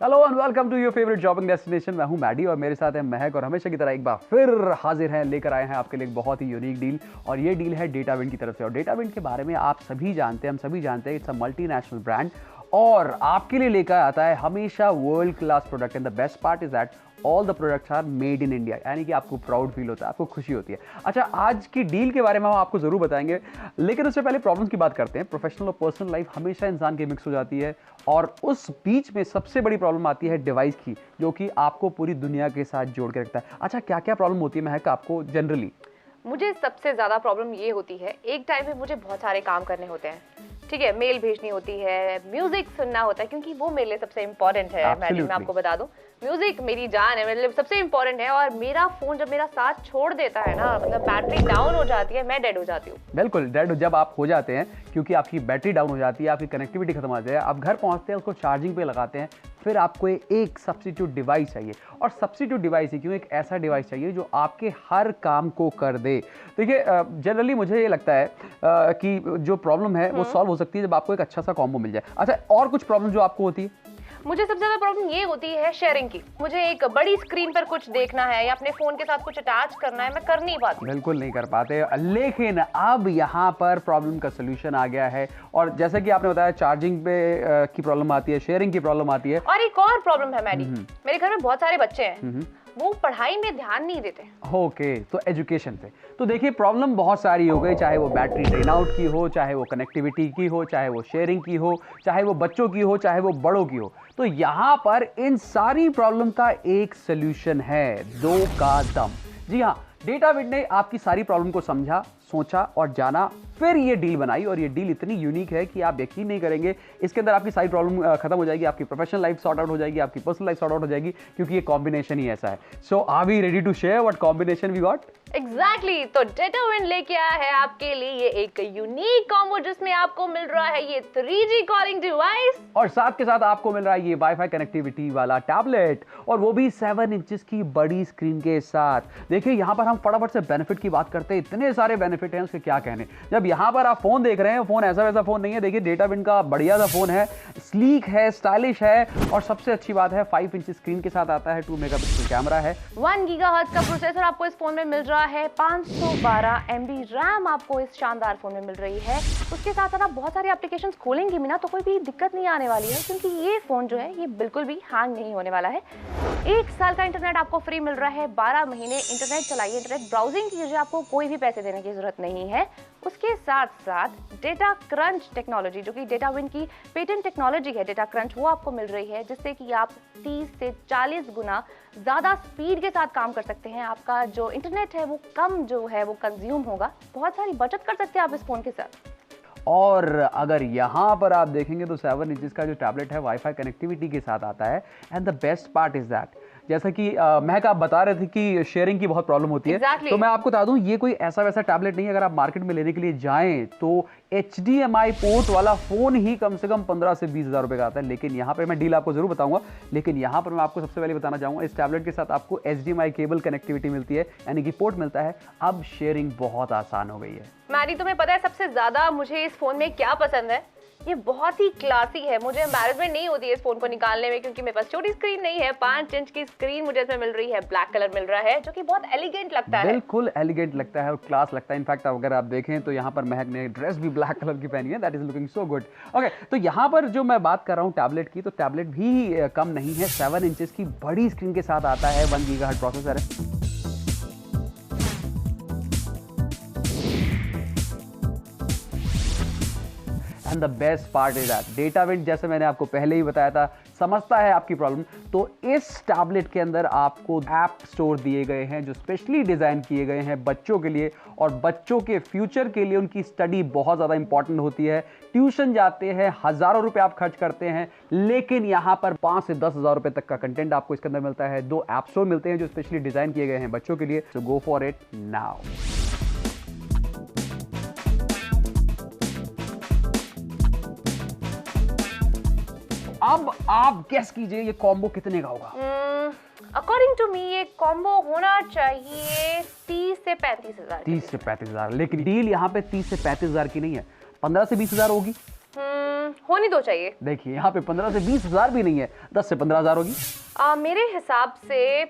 Hello and welcome to your favourite shopping destination. मैं हूं Maddie और मेरे साथ है महक और हमेशा की तरह एक बार फिर हाजिर हैं, लेकर आए हैं आपके लिए एक बहुत ही यूनिक डील। और ये डील है डेटाविंड की तरफ से। और डेटाविंड के बारे में आप सभी जानते हैं, हम सभी जानते हैं, इट्स अ मल्टीनेशनल ब्रांड और आपके लिए लेकर आता है हमेशा world class product. And the best part is that all the products are made in India, यानी कि आपको प्राउड फील होता है, आपको खुशी होती है। अच्छा, आज की डील के बारे में हम आपको जरूर बताएंगे, लेकिन उससे पहले प्रॉब्लम्स की बात करते हैं। प्रोफेशनल और पर्सनल लाइफ हमेशा इंसान की मिक्स हो जाती है और उस बीच में सबसे बड़ी प्रॉब्लम आती है डिवाइस की, जो कि आपको पूरी दुनिया के साथ जोड़ के रखता है। अच्छा, क्या क्या प्रॉब्लम होती है महक आपको जनरली? मुझे सबसे ज़्यादा प्रॉब्लम ये होती है, एक टाइम पे मुझे बहुत सारे काम करने होते हैं, ठीक है, मेल भेजनी होती है, म्यूजिक सुनना होता है, क्योंकि वो मेरे लिए सबसे इम्पोर्टेंट है। मैं आपको बता दूं, म्यूजिक मेरी जान है, मेरे लिए सबसे इम्पोर्टेंट है। और मेरा फोन जब मेरा साथ छोड़ देता है ना, मतलब बैटरी डाउन हो जाती है, मैं डेड हो जाती हूँ। बिल्कुल डेड जब आप हो जाते हैं, क्योंकि आपकी बैटरी डाउन हो जाती है, आपकी कनेक्टिविटी खत्म हो जाती है, आप घर पहुंचते हैं, उसको चार्जिंग पे लगाते हैं, फिर आपको एक सब्स्टिट्यूट डिवाइस चाहिए। और सब्स्टिट्यूट डिवाइस ही क्यों, एक ऐसा डिवाइस चाहिए जो आपके हर काम को कर दे। देखिए, जनरली मुझे ये लगता है कि जो प्रॉब्लम है वो सॉल्व हो सकती है जब आपको एक अच्छा सा कॉम्बो मिल जाए। अच्छा, और कुछ प्रॉब्लम जो आपको होती है? मुझे सबसे ज्यादा प्रॉब्लम ये होती है शेयरिंग की। मुझे एक बड़ी स्क्रीन पर कुछ देखना है या अपने फोन के साथ कुछ अटैच करना है, मैं कर नहीं पाती। बिल्कुल नहीं कर पाते, लेकिन अब यहाँ पर प्रॉब्लम का सोल्यूशन आ गया है। और जैसे कि आपने बताया, चार्जिंग पे की प्रॉब्लम आती है, शेयरिंग की प्रॉब्लम आती है, और एक और प्रॉब्लम है मैडी, मेरे घर में बहुत सारे बच्चे हैं, वो पढ़ाई में ध्यान नहीं देते। ओके, तो एजुकेशन पे तो देखिए प्रॉब्लम बहुत सारी हो गई, चाहे वो बैटरी ड्रेन आउट की हो, चाहे वो कनेक्टिविटी की हो, चाहे वो शेयरिंग की हो, चाहे वो बच्चों की हो, चाहे वो बड़ों की हो। तो यहाँ पर इन सारी प्रॉब्लम का एक सोल्यूशन है, दो का दम। जी हाँ, डेटाविड ने आपकी सारी प्रॉब्लम को समझा, सोचा और जाना, फिर ये डील बनाई। और ये डील इतनी यूनिक है कि आप यकीन नहीं करेंगे, इसके अंदर आपकी सारी प्रॉब्लम खत्म हो जाएगी, आपकी प्रोफेशनल लाइफ सॉर्ट आउट हो जाएगी, आपकी पर्सनल लाइफ सॉर्ट आउट हो जाएगी, क्योंकि ये कॉम्बिनेशन ही ऐसा है। So are we ready to share what combination we got? Exactly, तो डेटाविड लेके आया है आपके लिए ये एक यूनिक कॉम्बो, जिसमें आपको मिल रहा है ये 3G कॉलिंग डिवाइस और साथ के साथ आपको मिल रहा है ये वाईफाई कनेक्टिविटी वाला टैबलेट, और वो भी 7 इंचेस की बड़ी स्क्रीन के साथ। देखिए, यहाँ पर हम फटाफट से बेनिफिट की बात करते हैं, इतने सारे बेनिफिट हैं उसके क्या कहने। जब यहाँ पर आप फोन देख रहे हैं, फोन ऐसा वैसा फोन नहीं है, देखिए डेटाविड का बढ़िया सा फोन है, स्लीक है, स्टाइलिश है, और सबसे अच्छी बात है 5 इंच स्क्रीन के साथ आता है, 2 मेगापिक्सल कैमरा है, 1 गीगाहर्ट्ज का प्रोसेसर आपको इस फोन में मिल रहा है, 512 MB रैम आपको इस शानदार फोन में मिल रही है। उसके साथ साथ आप बहुत सारी एप्लीकेशंस खोलेंगे भी ना, तो कोई भी दिक्कत नहीं आने वाली है, क्योंकि ये फोन जो है ये बिल्कुल भी हैंग नहीं होने वाला है। 1 साल का इंटरनेट आपको फ्री मिल रहा है, 12 महीने इंटरनेट चलाइए, इंटरनेट ब्राउजिंग कीजिए, आपको कोई भी पैसे देने की जरूरत नहीं है। उसके साथ साथ डेटा क्रंच टेक्नोलॉजी, जो कि डेटाविड की पेटेंट टेक्नोलॉजी है, डेटा क्रंच, वो आपको मिल रही है, जिससे कि आप 30 से 40 गुना ज़्यादा स्पीड के साथ काम कर सकते हैं। आपका जो इंटरनेट है वो कम जो है वो कंज्यूम होगा, बहुत सारी बचत कर सकते हैं आप इस फोन के साथ। और अगर यहाँ पर आप देखेंगे तो 7 इंचेस का जो टैबलेट है वाईफाई कनेक्टिविटी के साथ आता है। And the best part is that, जैसा कि महक आप बता रहे थे कि शेयरिंग की बहुत प्रॉब्लम होती है, तो मैं आपको बता दूं, ये कोई ऐसा वैसा टैबलेट नहीं है। अगर आप मार्केट में लेने के लिए जाएं तो HDMI पोर्ट वाला फोन ही कम से कम 15 से 20 हज़ार रुपए का आता है। लेकिन यहाँ पर मैं डील आपको जरूर बताऊंगा, लेकिन यहाँ पर मैं आपको सबसे पहले बताना चाहूंगा, इस टैबलेट के साथ आपको HDMI केबल कनेक्टिविटी मिलती है, यानी कि पोर्ट मिलता है। अब शेयरिंग बहुत आसान हो गई है। मैडी, तुम्हें पता है सबसे ज्यादा मुझे इस फोन में क्या पसंद है? ये बहुत ही क्लासी है, मुझे एम्बैरेसमेंट नहीं होती है इस फोन को निकालने में, क्योंकि मेरे पास छोटी स्क्रीन नहीं है। 5 इंच की स्क्रीन मुझे इसमें मिल रही है, ब्लैक कलर मिल रहा है, जो कि बहुत एलिगेंट लगता है। बिल्कुल एलिगेंट लगता है और क्लास लगता है। इनफैक्ट अगर आप देखें तो यहाँ पर महक ने ड्रेस भी ब्लैक कलर की पहनी है, that is looking so good. Okay, तो यहाँ पर जो मैं बात कर रहा हूँ टैबलेट की, तो टैबलेट भी कम नहीं है, 7 इंचेस की बड़ी स्क्रीन के साथ आता है, 1 गीगाहर्ट्ज प्रोसेसर है। And the best part is that डेटाविड, जैसे मैंने आपको पहले ही बताया था, समझता है आपकी प्रॉब्लम। तो इस टैबलेट के अंदर आपको ऐप स्टोर दिए गए हैं जो स्पेशली डिजाइन किए गए हैं बच्चों के लिए, और बच्चों के फ्यूचर के लिए उनकी स्टडी बहुत ज़्यादा इंपॉर्टेंट होती है। ट्यूशन जाते हैं, हज़ारों रुपए आप खर्च करते हैं, लेकिन यहाँ पर 5 से 10 हज़ार रुपए तक का कंटेंट आपको इसके अंदर मिलता है। 2 ऐप स्टोर मिलते हैं जो स्पेशली डिजाइन किए गए हैं बच्चों के लिए। सो गो फॉर इट नाउ। अब आप गेस कीजिए ये कॉम्बो कितने का होगा? अकॉर्डिंग टू मी ये कॉम्बो होना चाहिए 30 से 35 हज़ार। 30 से 35 हज़ार, लेकिन डील यहाँ पे 30 से 35 हज़ार की नहीं है। 15 से 20 हजार होगी? होनी तो चाहिए। देखिए यहाँ पे 15 से 20 हजार भी नहीं है, 10 से 15 हजार होगी। मेरे हिसाब से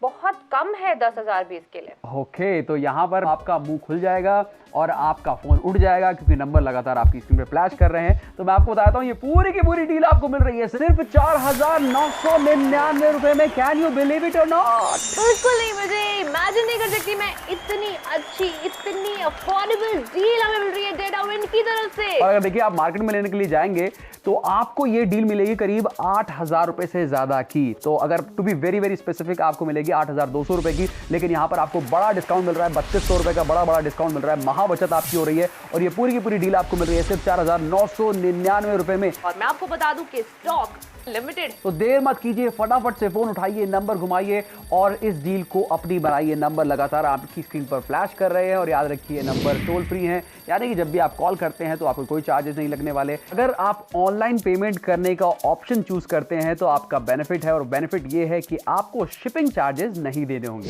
बहुत कम है 10,000 भी इसके लिए। ओके, तो यहाँ पर आपका मुंह खुल जाएगा और आपका फोन उड़ जाएगा, क्योंकि नंबर लगातार आपकी स्क्रीन पे फ्लैश कर रहे हैं। तो मैं आपको बताता हूँ, ये पूरी की पूरी डील आपको मिल रही है सिर्फ 4,999 रुपए में। कैन यू बिलीव इट और नॉट? बिल्कुल नहीं, मुझे इमेजिन नहीं कर सकती मैं, इतनी अच्छी, इतनी अफोर्डेबल डील हमें मिल रही है डेटाविंड की तरफ से। और अगर देखिए आप मार्केट में लेने के लिए जाएंगे तो आपको ये डील मिलेगी करीब 8,000 रुपए से ज्यादा की। तो अगर to be very very specific आपको मिलेगी 8,200 रुपए की, लेकिन यहाँ पर आपको बड़ा डिस्काउंट मिल रहा है, 3200 रुपए का बड़ा डिस्काउंट मिल रहा है। महा बचत आपकी हो रही है और ये पूरी की पूरी डील आपको मिल रही है सिर्फ 4,999 रुपए में। और मैं आपको बता दूं कि स्टॉक लिमिटेड। तो देर मत कीजिए, फटाफट से फोन उठाइए, नंबर घुमाइए और इस डील को अपनी बनाइए। नंबर लगातार आपकी स्क्रीन पर फ्लैश कर रहे हैं और याद रखिए नंबर टोल फ्री है, यानी कि जब भी आप कॉल करते हैं तो आपको कोई चार्जेस नहीं लगने वाले। अगर आप ऑनलाइन पेमेंट करने का ऑप्शन चूज करते हैं तो आपका बेनिफिट है, और बेनिफिट ये है कि आपको शिपिंग चार्जेस नहीं देने होंगे।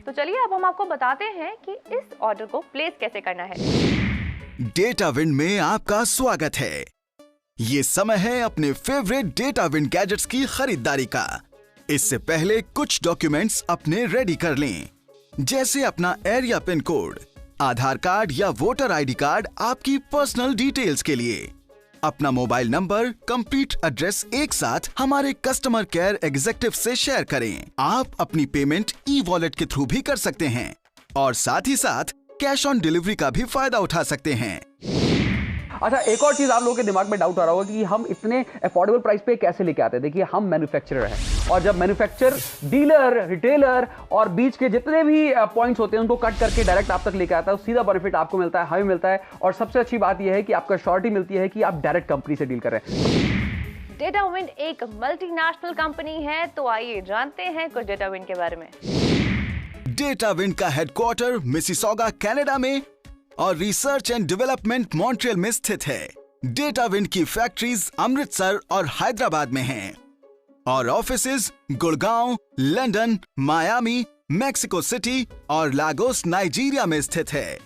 तो चलिए अब हम आपको बताते हैं कि इस ऑर्डर को प्लेस कैसे करना है। डेटाविंड में आपका स्वागत है। ये समय है अपने फेवरेट डेटाविंड गैजेट्स की खरीदारी का। इससे पहले कुछ डॉक्यूमेंट्स अपने रेडी कर लें, जैसे अपना एरिया पिन कोड, आधार कार्ड या वोटर आईडी कार्ड आपकी पर्सनल डिटेल्स के लिए, अपना मोबाइल नंबर, कंप्लीट एड्रेस एक साथ हमारे कस्टमर केयर एग्जीक्यूटिव से शेयर करें। आप अपनी पेमेंट ई-वॉलेट के थ्रू भी कर सकते हैं और साथ ही साथ कैश ऑन डिलीवरी का भी फायदा उठा सकते हैं। अच्छा, एक और चीज आप लोगों के दिमाग में डाउट आ रहा होगा कि हम इतने अफोर्डेबल प्राइस पे कैसे लेके आते हैं। देखिए हम मैन्युफैक्चरर हैं, और जब मैन्युफैक्चरर, डीलर, रिटेलर और बीच के जितने भी पॉइंट्स होते हैं उनको कट करके डायरेक्ट आप तक लेके आता है, सीधा बेनिफिट आपको मिलता है, हमें मिलता है। और सबसे अच्छी बात यह है कि आपको श्योरिटी मिलती है कि आप डायरेक्ट कंपनी से डील कर रहे हैं। डेटाविंड एक मल्टीनेशनल कंपनी है, तो आइए जानते हैं कुछ डेटाविंड के बारे में। डेटाविंड का हेडक्वार्टर मिसिसॉगा कनाडा में और रिसर्च एंड डेवलपमेंट मॉन्ट्रियल में स्थित है। डेटाविंड की फैक्ट्रीज अमृतसर और हैदराबाद में हैं और offices Gurgaon, London, Miami, Mexico city और लागोस नाइजीरिया में स्थित है।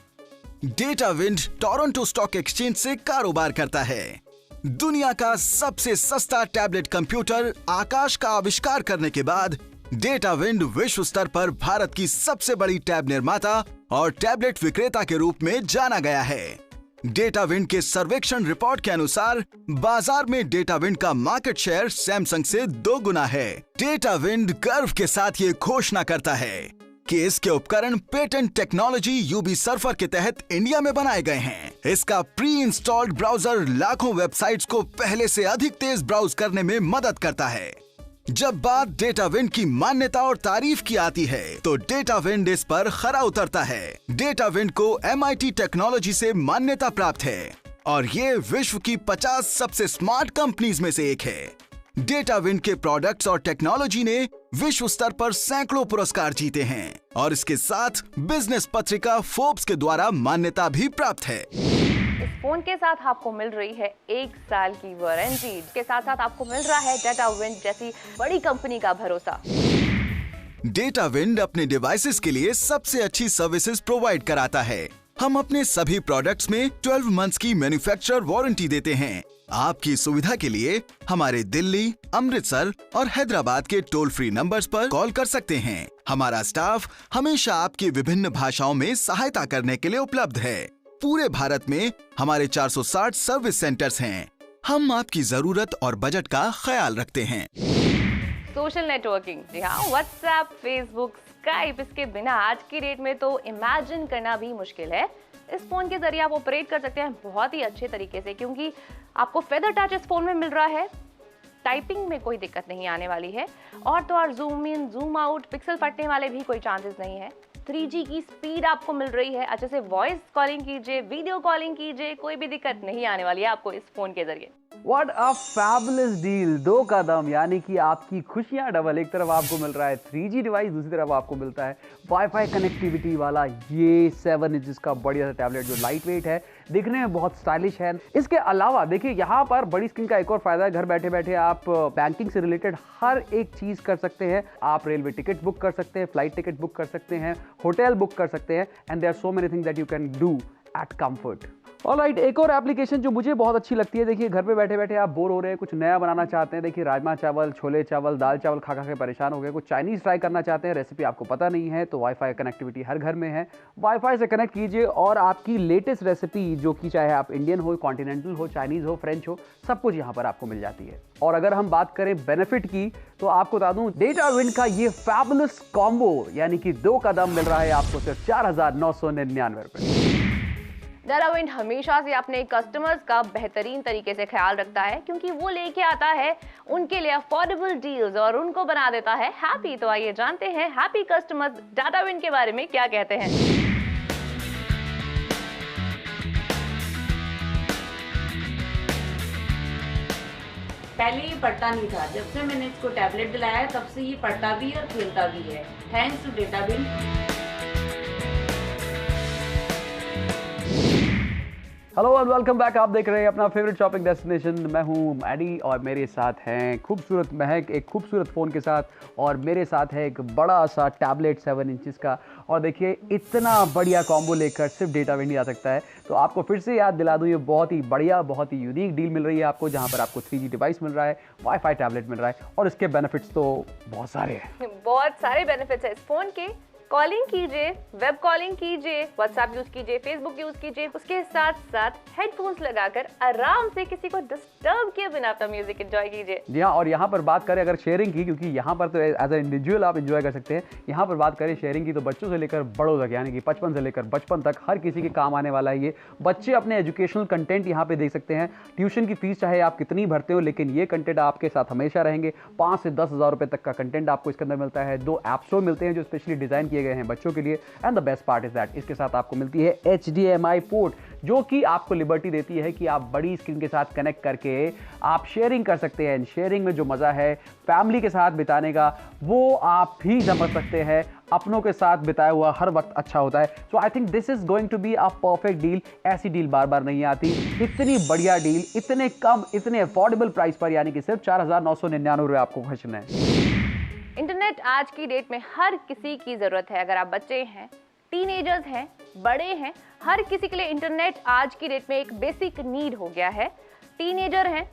डेटाविंड टोरंटो स्टॉक एक्सचेंज से कारोबार करता है। दुनिया का सबसे सस्ता टैबलेट कंप्यूटर आकाश का आविष्कार करने के बाद डेटाविंड विश्व स्तर पर भारत की सबसे बड़ी टैब निर्माता और टैबलेट विक्रेता के रूप में जाना गया है। डेटाविंड के सर्वेक्षण रिपोर्ट के अनुसार बाजार में डेटाविंड का मार्केट शेयर सैमसंग से 2 गुना है। डेटाविंड गर्व के साथ ये घोषणा करता है कि इसके उपकरण पेटेंट टेक्नोलॉजी यूबी सर्फर के तहत इंडिया में बनाए गए हैं। इसका प्री इंस्टॉल्ड ब्राउजर लाखों वेबसाइट्स को पहले से अधिक तेज ब्राउज करने में मदद करता है। जब बात डेटाविंड की मान्यता और तारीफ की आती है तो डेटाविंड इस पर खरा उतरता है। डेटाविंड को MIT टेक्नोलॉजी से मान्यता प्राप्त है और ये विश्व की 50 सबसे स्मार्ट कंपनीज में से एक है। डेटाविंड के प्रोडक्ट्स और टेक्नोलॉजी ने विश्व स्तर पर सैकड़ों पुरस्कार जीते हैं और इसके साथ बिजनेस पत्रिका फोर्ब्स के द्वारा मान्यता भी प्राप्त है। इस फोन के साथ आपको मिल रही है 1 साल की वारंटी। इसके साथ साथ आपको मिल रहा है डेटाविंड जैसी बड़ी कंपनी का भरोसा। डेटाविंड अपने डिवाइसेस के लिए सबसे अच्छी सर्विसेज प्रोवाइड कराता है। हम अपने सभी प्रोडक्ट्स में 12 मंथ्स की मैन्युफैक्चरर वारंटी देते हैं। आपकी सुविधा के लिए हमारे दिल्ली, अमृतसर और हैदराबाद के टोल फ्री नंबर्स पर कॉल कर सकते हैं। हमारा स्टाफ हमेशा आपकी विभिन्न भाषाओं में सहायता करने के लिए उपलब्ध है। पूरे भारत में हमारे 460 सर्विस सेंटर्स हैं। हम आपकी जरूरत और बजट का ख्याल रखते हैं। सोशल नेटवर्किंग, जी हाँ, व्हाट्सएप, फेसबुक, स्काइप, इसके बिना आज की डेट में तो इमेजिन करना भी मुश्किल है। इस फोन के जरिए आप ऑपरेट कर सकते हैं बहुत ही अच्छे तरीके से, क्योंकि आपको फेदर टच इस फोन में मिल रहा है। टाइपिंग में कोई दिक्कत नहीं आने वाली है, और तो और zoom in, zoom out, pixel फटने वाले भी कोई चांसेस नहीं है। 3G की स्पीड आपको मिल रही है। अच्छे से वॉइस कॉलिंग कीजिए, वीडियो कॉलिंग कीजिए, कोई भी दिक्कत नहीं आने वाली है आपको इस फोन के जरिए। What a fabulous deal! 2 का दम, यानी कि आपकी खुशियां डबल। एक तरफ आपको मिल रहा है 3G डिवाइस, दूसरी तरफ आपको मिलता है वाईफाई कनेक्टिविटी वाला ये 7 इंच का बढ़िया सा टैबलेट जो लाइट वेट है, दिखने में बहुत स्टाइलिश है। इसके अलावा देखिए यहाँ पर बड़ी स्क्रीन का एक और फायदा है, घर बैठे बैठे आप बैंकिंग से रिलेटेड हर एक चीज कर सकते हैं। आप रेलवे टिकट बुक कर सकते हैं, फ्लाइट टिकट बुक कर सकते हैं, होटल बुक कर सकते हैं, and there are so many things that you can do at comfort. Alright, एक और एप्लीकेशन जो मुझे बहुत अच्छी लगती है। देखिए, घर पे बैठे बैठे आप बोर हो रहे हैं, कुछ नया बनाना चाहते हैं। देखिए, राजमा चावल, छोले चावल, दाल चावल खा खा के परेशान हो गए, कुछ चाइनीज़ ट्राई करना चाहते हैं, रेसिपी आपको पता नहीं है, तो वाईफाई कनेक्टिविटी हर घर में है। वाईफाई से कनेक्ट कीजिए और आपकी लेटेस्ट रेसिपी, जो कि चाहे आप इंडियन हो, कॉन्टिनेंटल हो, चाइनीज़ हो, फ्रेंच हो, सब कुछ यहाँ पर आपको मिल जाती है। और अगर हम बात करें बेनिफिट की, तो आपको बता दूं, डेटाविन का ये फैबुलस कॉम्बो यानी कि 2 का दाम मिल रहा है आपको सिर्फ 4,999 रुपए। डेटाविन हमेशा से अपने कस्टमर्स का बेहतरीन तरीके से ख्याल रखता है, क्योंकि वो लेके आता है उनके लिए अफोर्डेबल डील्स और उनको बना देता है हैप्पी। तो आइए जानते हैं हैप्पी कस्टमर्स डेटाविन के बारे में क्या कहते हैं। पहले ये पढ़ता नहीं था, जब से मैंने इसको टैबलेट दिलाया है तब से ये पढ़ता भी है और खेलता भी है, thanks to DataWind. Hello and welcome back. आप देख रहे हैं अपना फेवरेट शॉपिंग डेस्टिनेशन। मैं हूं मैडी और मेरे साथ हैं खूबसूरत महक एक खूबसूरत फ़ोन के साथ, और मेरे साथ है एक बड़ा सा टैबलेट 7 इंचेस का। और देखिए, इतना बढ़िया कॉम्बो लेकर सिर्फ डेटाविन ही आ सकता है। तो आपको फिर से याद दिला दूं, ये बहुत ही बढ़िया, बहुत ही यूनिक डील मिल रही है आपको, जहां पर आपको 3G डिवाइस मिल रहा है, वाईफाई टैबलेट मिल रहा है, और इसके बेनिफिट्स तो बहुत सारे हैं। बहुत सारे बेनिफिट्स हैं इस फोन के। कॉलिंग कीजिए, वेब कॉलिंग कीजिए, व्हाट्सएप यूज कीजिए, फेसबुक यूज कीजिए, उसके साथ साथ हेडफोन्स लगाकर आराम से किसी को डिस्टर्ब किए बिना अपना म्यूजिक एंजॉय कीजिए। जी हाँ, और यहाँ पर बात करें अगर शेयरिंग की, क्योंकि यहाँ पर तो एज ए इंडिविजुअल आप एंजॉय कर सकते हैं, यहाँ पर बात करें शेयरिंग की, तो बच्चों से लेकर बड़ों तक, यानी कि 55 से लेकर 55 तक हर किसी के काम आने वाला है ये। बच्चे अपने एजुकेशनल कंटेंट यहाँ पे देख सकते हैं। ट्यूशन की फीस चाहे आप कितनी भरते हो, लेकिन ये कंटेंट आपके साथ हमेशा रहेंगे। 5 से 10 हज़ार रुपये तक का कंटेंट आपको इसके अंदर मिलता है। 2 ऐप स्टोर मिलते हैं जो स्पेशली डिज़ाइन किए गए हैं बच्चों के लिए। And the best part is that इसके साथ आपको मिलती है HDMI पोर्ट, जो कि आपको लिबर्टी देती है कि आप बड़ी स्क्रीन के साथ कनेक्ट करके आप शेयरिंग कर सकते हैं। शेयरिंग में जो मजा है फैमिली के साथ बिताने का, वो आप भी समझ सकते हैं। अपनों के साथ बिताया हुआ हर वक्त अच्छा होता है। So I think this is going to be a perfect deal. ऐसी डील बार बार नहीं आती। इतनी बढ़िया डील, इतने कम, इतने अफोर्डेबल प्राइस पर, यानी कि सिर्फ 4,999 रुपये आपको खर्चना है। इंटरनेट आज की डेट में हर किसी की ज़रूरत है। अगर आप बच्चे हैं, टीनेजर्स हैं, बड़े हैं, हर किसी के लिए इंटरनेट आज की डेट में एक बेसिक नीड हो गया है। टीनेजर हैं,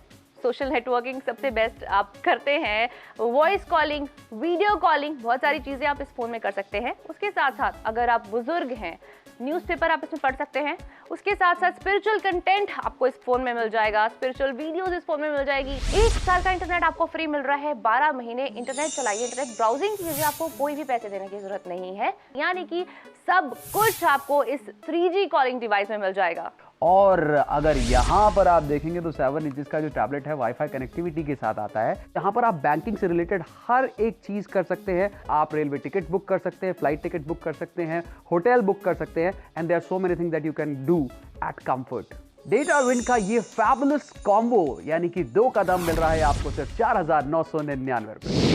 सोशल नेटवर्किंग सबसे बेस्ट आप करते हैं, वॉइस कॉलिंग, वीडियो कॉलिंग, बहुत सारी चीज़ें आप इस फ़ोन में कर सकते हैं। उसके साथ साथ अगर आप बुजुर्ग हैं, न्यूज़पेपर आप इसमें पढ़ सकते हैं। उसके साथ साथ स्पिरिचुअल कंटेंट आपको इस फोन में मिल जाएगा, स्पिरिचुअल वीडियोस इस फोन में मिल जाएगी। 1 साल का इंटरनेट आपको फ्री मिल रहा है। 12 महीने इंटरनेट चलाइए, इंटरनेट ब्राउजिंग कीजिए, आपको कोई भी पैसे देने की जरूरत नहीं है। यानी कि सब कुछ आपको इस 3G कॉलिंग डिवाइस में मिल जाएगा। और अगर यहाँ पर आप देखेंगे तो 7 इंचेस का जो टैबलेट है वाईफाई कनेक्टिविटी के साथ आता है। यहाँ पर आप बैंकिंग से रिलेटेड हर एक चीज कर सकते हैं। आप रेलवे टिकट बुक कर सकते हैं, फ्लाइट टिकट बुक कर सकते हैं, होटल बुक कर सकते हैं, and there are so many things that you can do at comfort. डेटाविन का ये फैबुलस कॉम्बो यानी कि 2 का दाम मिल रहा है आपको सिर्फ 4,999 रुपये।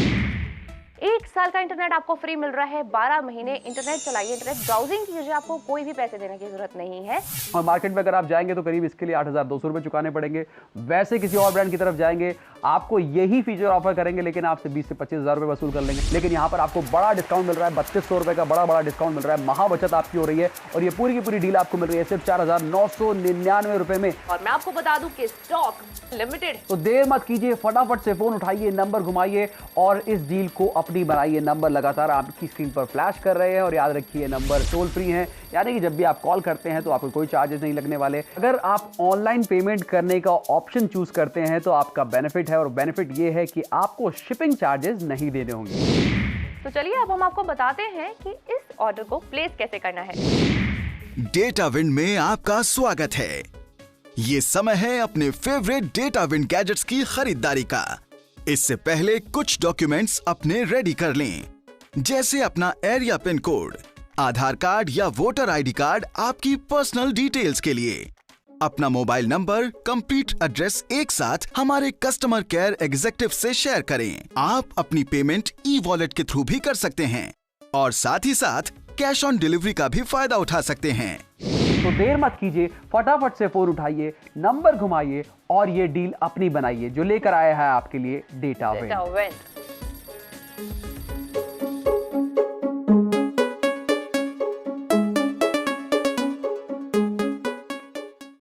1 साल का इंटरनेट आपको फ्री मिल रहा है। 12 महीने इंटरनेट चलाइए, इंटरनेट ब्राउजिंग कीजिए, आपको कोई भी पैसे देने की जरूरत नहीं है। और मार्केट में अगर आप जाएंगे तो करीब इसके लिए 8,200 रुपये चुकाने पड़ेंगे। वैसे किसी और ब्रांड की तरफ जाएंगे आपको यही फीचर ऑफर करेंगे, लेकिन आपसे 20 से 25,000 रुपये वसूल कर लेंगे। लेकिन यहाँ पर आपको बड़ा डिस्काउंट मिल रहा है, 3200 रुपये का बड़ा डिस्काउंट मिल रहा है। महाबचत आपकी हो रही है और ये पूरी की पूरी डील आपको मिल रही है सिर्फ 4,999 रुपये में। और मैं आपको बता दूं कि स्टॉक लिमिटेड। तो देर मत कीजिए, फटाफट से फोन उठाइए, नंबर घुमाइए और इस डील को अपनी बनाइए। नंबर लगातार आपकी स्क्रीन पर फ्लैश कर रहे हैं और याद रखिए नंबर टोल फ्री है, यानी कि जब भी आप कॉल करते हैं तो आपको कोई चार्जेस नहीं लगने वाले। अगर आप ऑनलाइन पेमेंट करने का ऑप्शन चूज करते हैं तो आपका बेनिफिट है, और बेनिफिट ये है कि आपको शिपिंग चार्जेस नहीं देने होंगे। तो चलिए अब हम आपको बताते हैं कि इस ऑर्डर को प्लेस कैसे करना है। डेटाविन में आपका स्वागत है। ये समय है अपने फेवरेट डेटाविन गैजेट्स की खरीदारी का। इससे पहले कुछ डॉक्यूमेंट्स अपने रेडी कर लें, जैसे अपना एरिया पिन कोड, आधार कार्ड या वोटर आईडी कार्ड आपकी पर्सनल डिटेल्स के लिए, अपना मोबाइल नंबर, कंप्लीट एड्रेस एक साथ हमारे कस्टमर केयर एग्जीक्यूटिव से शेयर करें। आप अपनी पेमेंट ई-वॉलेट के थ्रू भी कर सकते हैं और साथ ही साथ कैश ऑन डिलीवरी का भी फायदा उठा सकते हैं। तो देर मत कीजिए, फटाफट से फोन उठाइए, नंबर घुमाइए और ये डील अपनी बनाइए जो लेकर आया है आपके लिए डेटाविन।